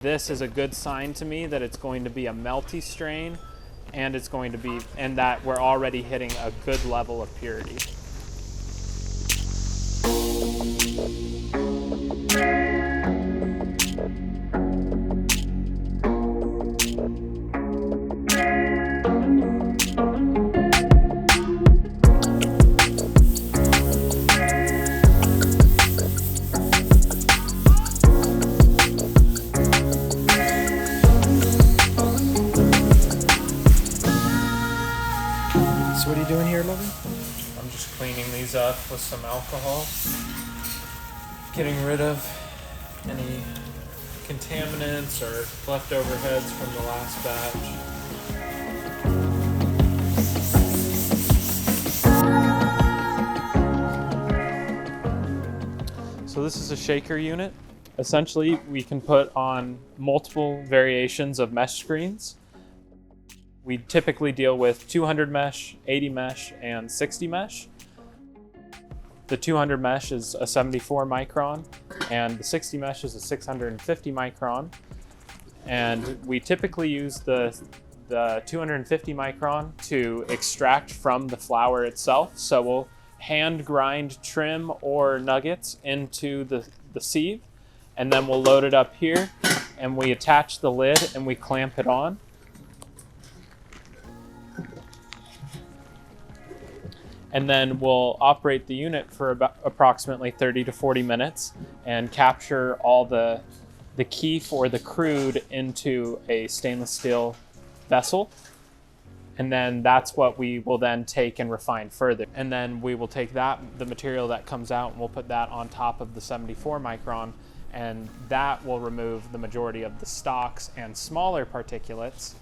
This is a good sign to me that it's going to be a melty strain, and it's going to be, and that we're already hitting a good level of purity. So what are you doing here, Logan? I'm just cleaning these up with some alcohol, getting rid of any contaminants or leftover heads from the last batch. So this is a shaker unit. Essentially, we can put on multiple variations of mesh screens. We typically deal with 200 mesh, 80 mesh, and 60 mesh. The 200 mesh is a 74 micron, and the 60 mesh is a 650 micron. And we typically use the 250 micron to extract from the flower itself. So we'll hand grind trim or nuggets into the sieve, and then we'll load it up here, and we attach the lid and we clamp it on. And then we'll operate the unit for about approximately 30 to 40 minutes and capture all the keef or the crude into a stainless steel vessel. And then that's what we will then take and refine further. And then we will take the material that comes out, and we'll put that on top of the 74 micron, and that will remove the majority of the stocks and smaller particulates.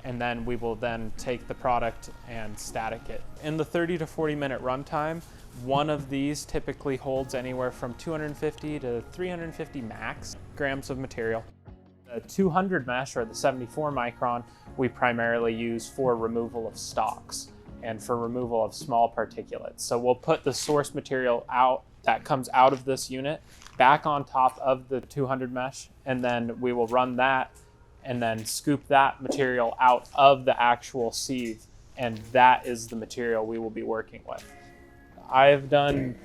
And then we will then take the product and static it. In the 30 to 40 minute runtime, one of these typically holds anywhere from 250 to 350 max grams of material. The 200 mesh, or the 74 micron, we primarily use for removal of stocks and for removal of small particulates. So we'll put the source material out that comes out of this unit back on top of the 200 mesh, and then we will run that and then scoop that material out of the actual sieve, and that is the material we will be working with. I've done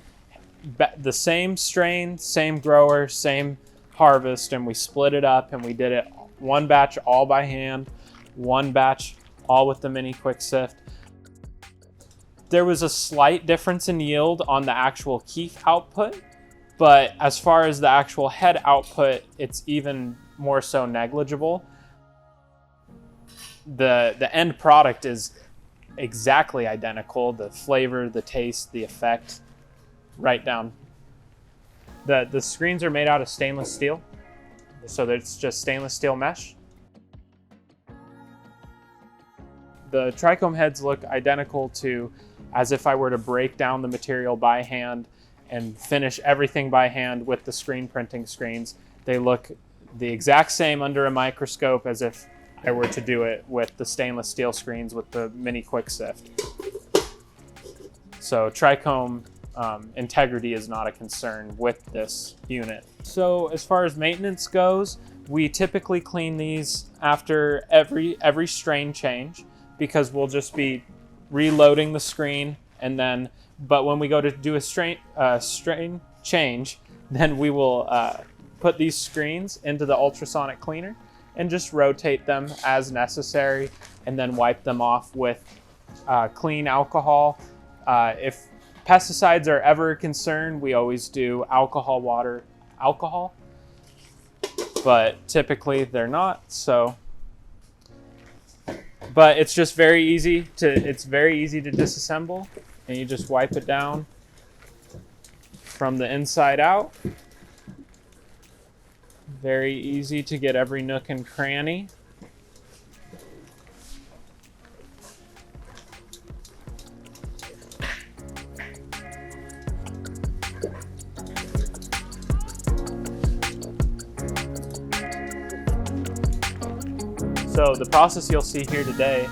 the same strain, same grower, same harvest, and we split it up, and we did it one batch all by hand, one batch all with the mini quick sift. There was a slight difference in yield on the actual keef output, but as far as the actual head output, it's even more so negligible. The end product is exactly identical. The flavor, the taste, the effect, right down. The screens are made out of stainless steel, so it's just stainless steel mesh. The trichome heads look identical to as if I were to break down the material by hand and finish everything by hand with the screen printing screens. They look the exact same under a microscope as if I were to do it with the stainless steel screens with the mini quick sift. So trichome integrity is not a concern with this unit. So as far as maintenance goes, we typically clean these after every strain change, because we'll just be reloading the screen, and then, but when we go to do a strain change, then we will put these screens into the ultrasonic cleaner and just rotate them as necessary, and then wipe them off with clean alcohol. If pesticides are ever a concern, we always do alcohol, water, alcohol, but typically they're not. So, but it's just very easy to disassemble, and you just wipe it down from the inside out. Very easy to get every nook and cranny. So the process you'll see here today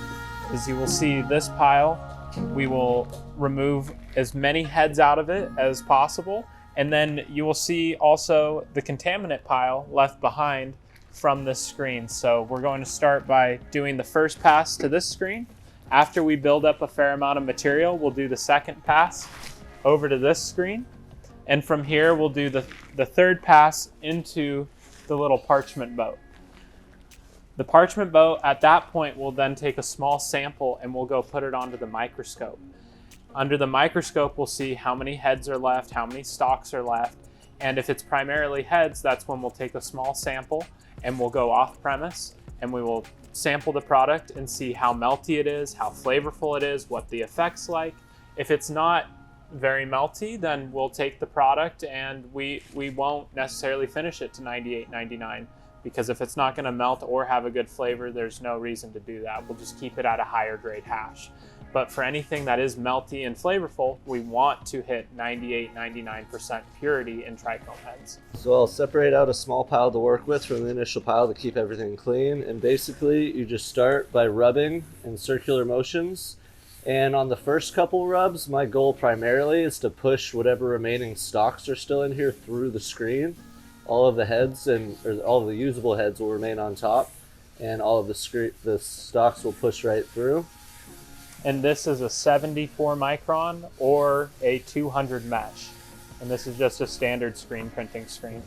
is you will see this pile. We will remove as many heads out of it as possible, and then you will see also the contaminant pile left behind from this screen. So we're going to start by doing the first pass to this screen. After we build up a fair amount of material, we'll do the second pass over to this screen. And from here, we'll do the third pass into the little parchment boat. The parchment boat, at that point, will then take a small sample and we'll go put it onto the microscope. Under the microscope, we'll see how many heads are left, how many stalks are left. And if it's primarily heads, that's when we'll take a small sample and we'll go off premise and we will sample the product and see how melty it is, how flavorful it is, what the effect's like. If it's not very melty, then we'll take the product and we won't necessarily finish it to 98.99, because if it's not going to melt or have a good flavor, there's no reason to do that. We'll just keep it at a higher grade hash. But for anything that is melty and flavorful, we want to hit 98-99% purity in trichome heads. So I'll separate out a small pile to work with from the initial pile to keep everything clean. And basically you just start by rubbing in circular motions. And on the first couple rubs, my goal primarily is to push whatever remaining stalks are still in here through the screen. All of the heads or all of the usable heads will remain on top, and all of the stalks will push right through. And this is a 74 micron or a 200 mesh. And this is just a standard screen printing screen.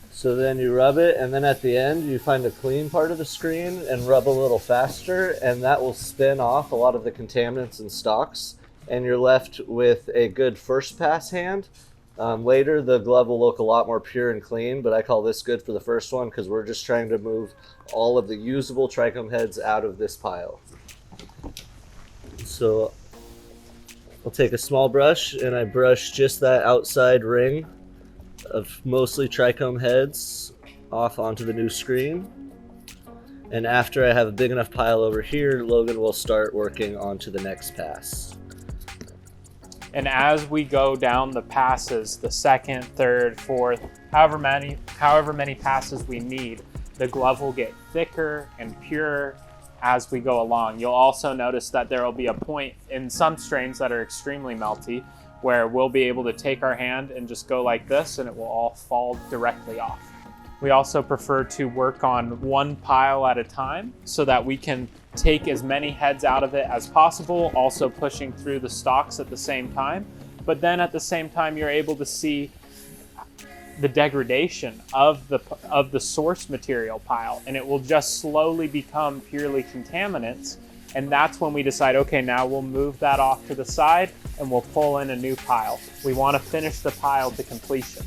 So then you rub it, and then at the end you find a clean part of the screen and rub a little faster, and that will spin off a lot of the contaminants and stalks, and you're left with a good first pass hand. Later the glove will look a lot more pure and clean, but I call this good for the first one because we're just trying to move all of the usable trichome heads out of this pile. So I'll take a small brush and I brush just that outside ring of mostly trichome heads off onto the new screen. And after I have a big enough pile over here, Logan will start working onto the next pass. And as we go down the passes, the second, third, fourth, however many passes we need, the glove will get thicker and purer as we go along. You'll also notice that there will be a point in some strains that are extremely melty where we'll be able to take our hand and just go like this and it will all fall directly off. We also prefer to work on one pile at a time so that we can take as many heads out of it as possible, also pushing through the stalks at the same time. But then at the same time, you're able to see the degradation of the source material pile, and it will just slowly become purely contaminants. And that's when we decide, okay, now we'll move that off to the side and we'll pull in a new pile. We want to finish the pile to completion.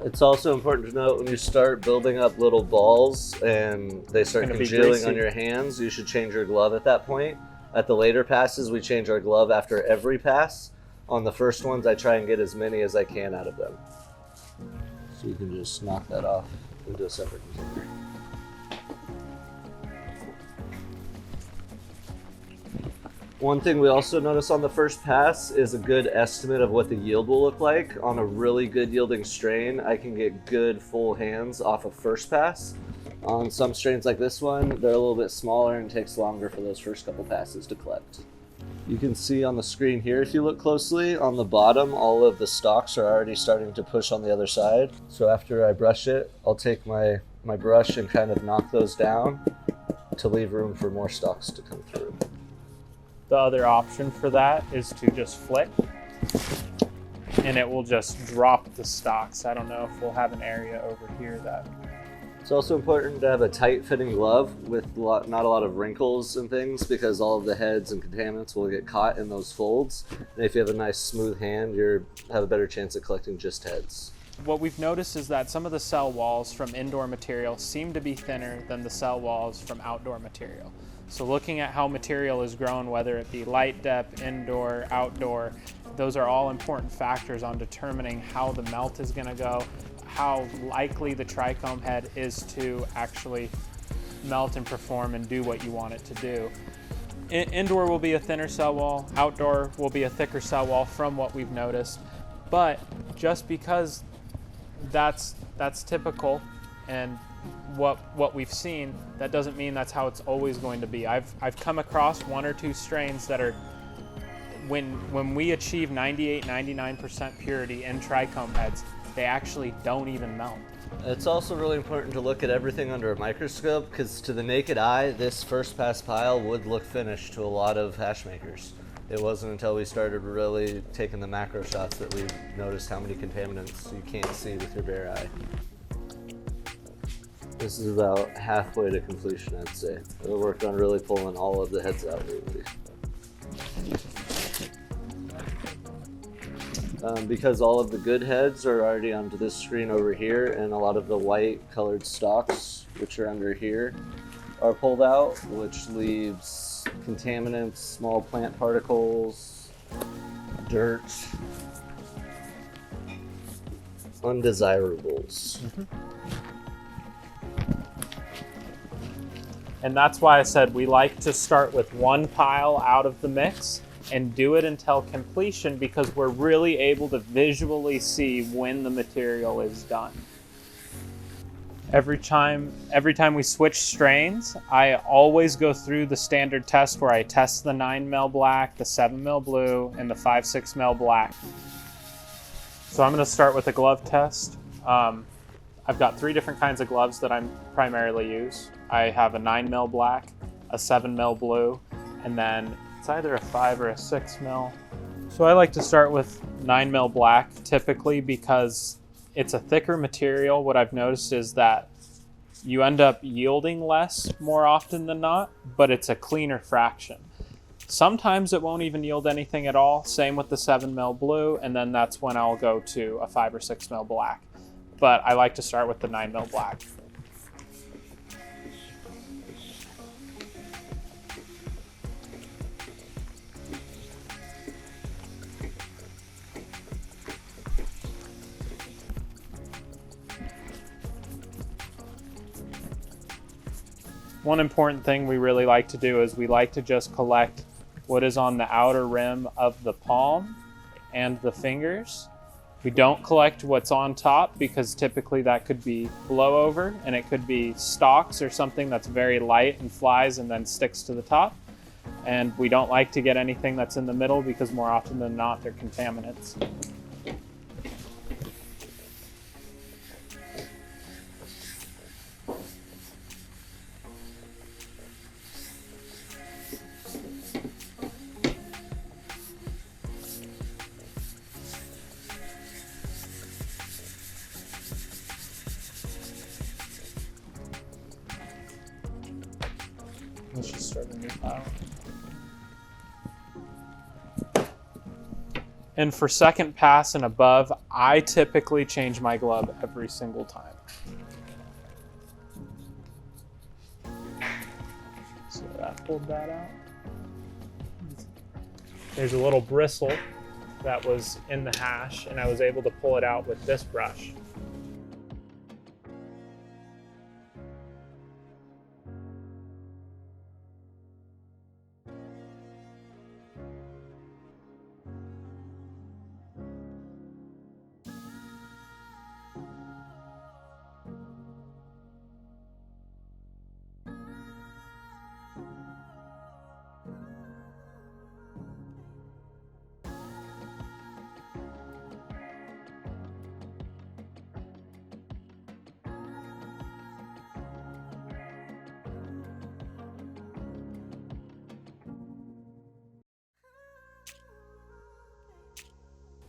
It's also important to note when you start building up little balls and they start congealing on your hands, you should change your glove at that point. At the later passes, we change our glove after every pass. On the first ones, I try and get as many as I can out of them. So you can just knock that off into a separate container. One thing we also notice on the first pass is a good estimate of what the yield will look like. On a really good yielding strain, I can get good full hands off of first pass. On some strains like this one, they're a little bit smaller and it takes longer for those first couple passes to collect. You can see on the screen here, if you look closely, on the bottom, all of the stalks are already starting to push on the other side. So after I brush it, I'll take my brush and kind of knock those down to leave room for more stalks to come through. The other option for that is to just flick and it will just drop the stalks. I don't know if we'll have an area over here that... It's also important to have a tight fitting glove with not a lot of wrinkles and things, because all of the heads and contaminants will get caught in those folds. And if you have a nice smooth hand, you have a better chance at collecting just heads. What we've noticed is that some of the cell walls from indoor material seem to be thinner than the cell walls from outdoor material. So looking at how material is grown, whether it be light depth, indoor, outdoor, those are all important factors on determining how the melt is going to go, how likely the trichome head is to actually melt and perform and do what you want it to do. Indoor will be a thinner cell wall, outdoor will be a thicker cell wall from what we've noticed, but just because that's typical and what we've seen, that doesn't mean that's how it's always going to be. I've come across one or two strains that are, when we achieve 98-99% purity in trichome heads, they actually don't even melt. It's also really important to look at everything under a microscope, because to the naked eye, this first pass pile would look finished to a lot of hash makers. It wasn't until we started really taking the macro shots that we noticed how many contaminants you can't see with your bare eye. This is about halfway to completion, I'd say. We worked on really pulling all of the heads out lately. Because all of the good heads are already onto this screen over here, and a lot of the white colored stalks, which are under here, are pulled out, which leaves contaminants, small plant particles, dirt, undesirables. And that's why I said we like to start with one pile out of the mix and do it until completion, because we're really able to visually see when the material is done. Every time we switch strains, I always go through the standard test where I test the 9mm black, the 7mm blue, and the 5/6mm black. So I'm going to start with a glove test. I've got 3 different kinds of gloves that I primarily use. I have a 9mm black, a 7mm blue, and then it's either a 5 or a 6mm. So I like to start with 9mm black typically because it's a thicker material. What I've noticed is that you end up yielding less more often than not, but it's a cleaner fraction. Sometimes it won't even yield anything at all. Same with the 7mm blue, and then that's when I'll go to a 5 or 6mm black. But I like to start with the 9mm black. One important thing we really like to do is we like to just collect what is on the outer rim of the palm and the fingers. We don't collect what's on top because typically that could be blowover, and it could be stalks or something that's very light and flies and then sticks to the top. And we don't like to get anything that's in the middle because more often than not they're contaminants. Let's just start a new pile. And for second pass and above, I typically change my glove every single time. So that pulled that out. There's a little bristle that was in the hash, and I was able to pull it out with this brush.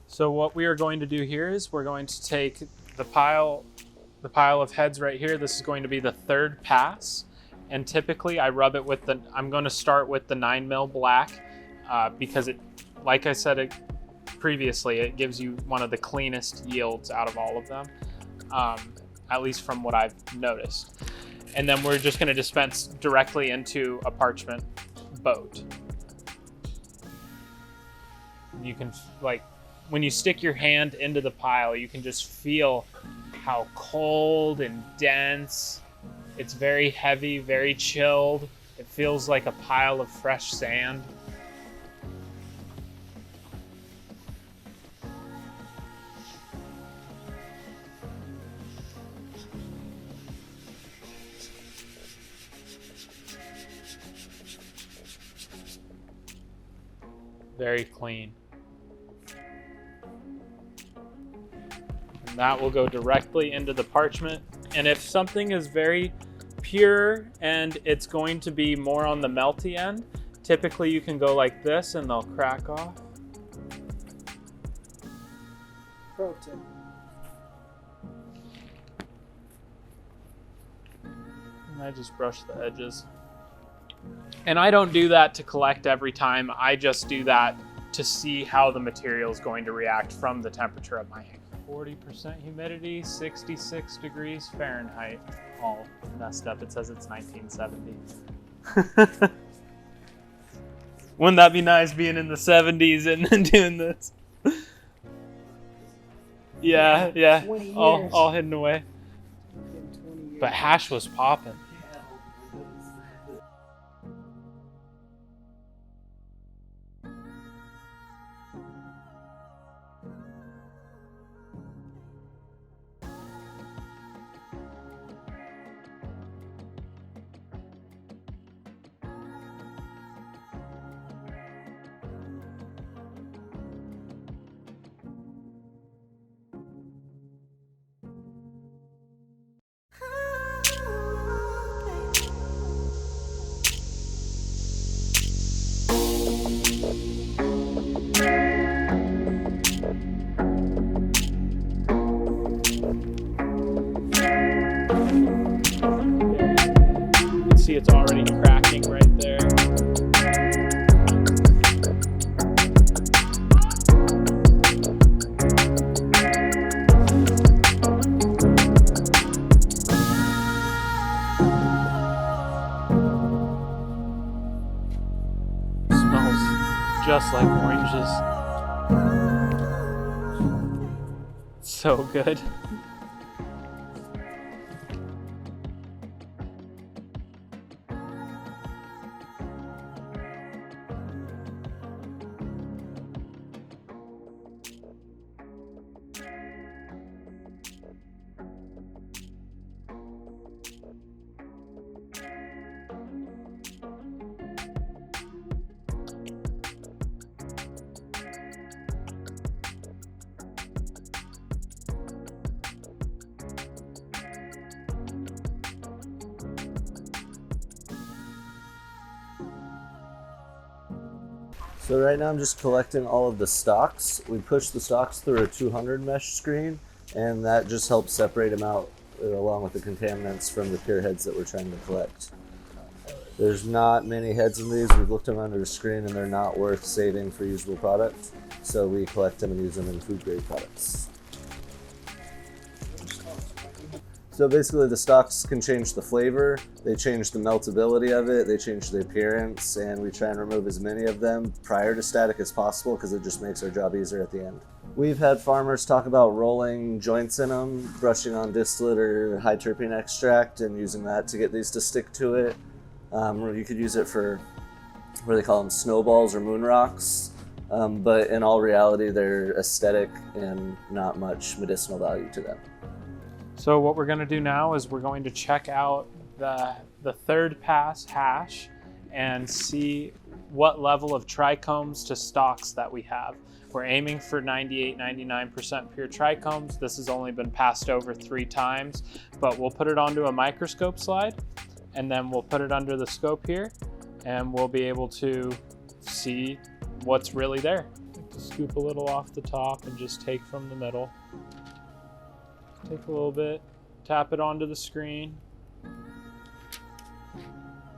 So what we are going to do here is we're going to take the pile of heads right here. This is going to be the third pass. And typically I rub it with I'm going to start with the 9mm black because it, like I said previously, it gives you one of the cleanest yields out of all of them, at least from what I've noticed. And then we're just going to dispense directly into a parchment boat. You can, like, when you stick your hand into the pile, you can just feel how cold and dense. It's very heavy, very chilled. It feels like a pile of fresh sand. Very clean. That will go directly into the parchment. And if something is very pure and it's going to be more on the melty end, typically you can go like this and they'll crack off. Pro tip. And I just brush the edges. And I don't do that to collect every time. I just do that to see how the material is going to react from the temperature of my ink. 40% humidity, 66 degrees Fahrenheit. All messed up. It says it's 1970. Wouldn't that be nice being in the 70s and doing this? Yeah. 20 years. All hidden away. But hash was popping. See, it's already cracking right there. Smells just like oranges. So good. So right now I'm just collecting all of the stocks. We push the stocks through a 200 mesh screen, and that just helps separate them out along with the contaminants from the pure heads that we're trying to collect. There's not many heads in these. We've looked them under the screen and they're not worth saving for usable product. So we collect them and use them in food grade products. So basically the stocks can change the flavor, they change the meltability of it, they change the appearance, and we try and remove as many of them prior to static as possible because it just makes our job easier at the end. We've had farmers talk about rolling joints in them, brushing on distillate or high terpene extract and using that to get these to stick to it. You could use it for, what do they call them, snowballs or moon rocks, but in all reality they're aesthetic and not much medicinal value to them. So what we're going to do now is we're going to check out the third pass hash and see what level of trichomes to stocks that we have. We're aiming for 98-99% pure trichomes. This has only been passed over 3 times, but we'll put it onto a microscope slide and then we'll put it under the scope here and we'll be able to see what's really there. Scoop a little off the top and just take from the middle. Take a little bit, tap it onto the screen.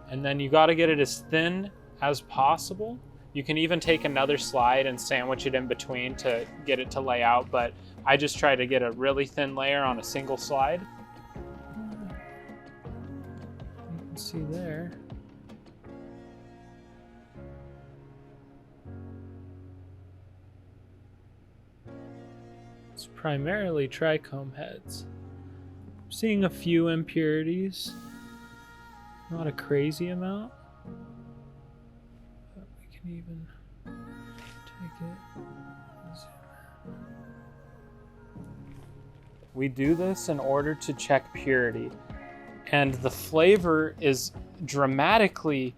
And then you got to get it as thin as possible. You can even take another slide and sandwich it in between to get it to lay out, but I just try to get a really thin layer on a single slide. You can see there. It's primarily trichome heads. I'm seeing a few impurities, not a crazy amount. But we can even take it. We do this in order to check purity, and the flavor is dramatically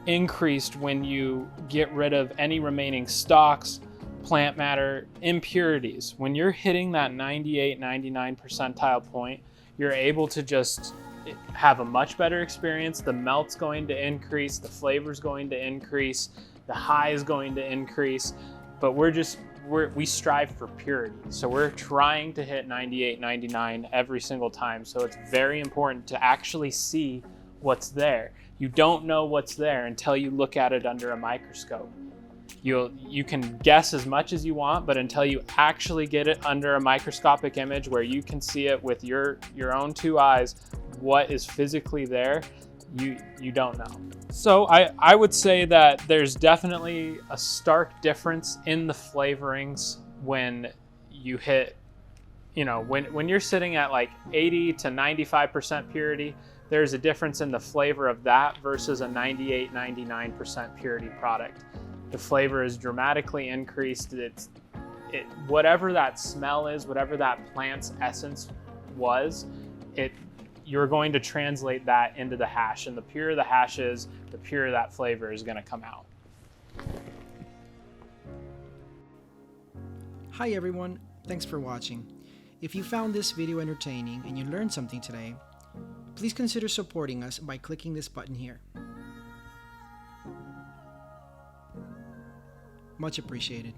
increased when you get rid of any remaining stalks plant matter, impurities. When you're hitting that 98, 99 percentile point, you're able to just have a much better experience. The melt's going to increase, the flavor's going to increase, the high is going to increase, but we strive for purity. So we're trying to hit 98, 99 every single time. So it's very important to actually see what's there. You don't know what's there until you look at it under a microscope. You can guess as much as you want, but until you actually get it under a microscopic image where you can see it with your own two eyes, what is physically there, you don't know. So I would say that there's definitely a stark difference in the flavorings when you hit, when you're sitting at like 80 to 95% purity, there's a difference in the flavor of that versus a 98, 99% purity product. The flavor is dramatically increased. Whatever that smell is, whatever that plant's essence was, you're going to translate that into the hash, and the purer the hash is, the purer that flavor is going to come out. Hi everyone, thanks for watching. If you found this video entertaining and you learned something today, please consider supporting us by clicking this button here. Much appreciated.